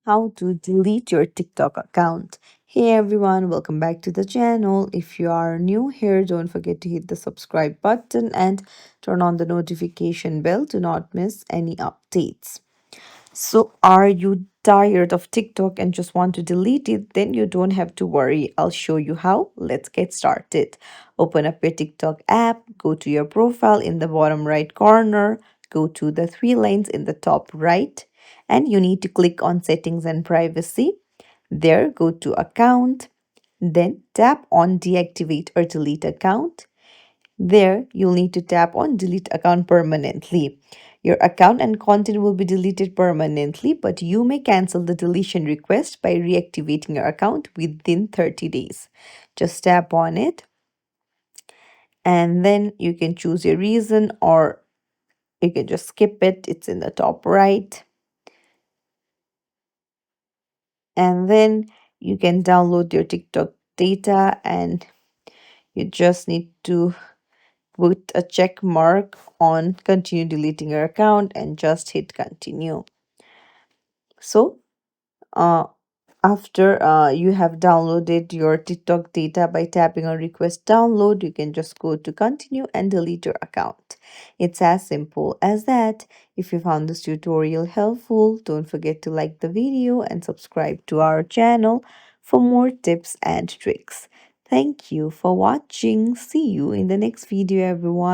How to delete your TikTok account. Hey everyone, welcome back to the channel. If you are new here, don't forget to hit the subscribe button and turn on the notification bell to not miss any updates. So, are you tired of TikTok and just want to delete it? Then you don't have to worry. I'll show you how. Let's get started. Open up your TikTok app, go to your profile in the bottom right corner, go to the three lines in the top right, and you need to click on settings and privacy. There, go to account, then tap on deactivate or delete account. There, you'll need to tap on delete account permanently. Your account and content will be deleted permanently, but you may cancel the deletion request by reactivating your account within 30 days. Just tap on it and then you can choose your reason or you can just skip it. It's in the top right. And then you can download your TikTok data and you just need to put a check mark on continue deleting your account and just hit continue. So, uh, after you have downloaded your TikTok data by tapping on request download, you can just go to continue and delete your account. It's as simple as that. If you found this tutorial helpful, don't forget to like the video and subscribe to our channel for more tips and tricks. Thank you for watching. See you in the next video, everyone.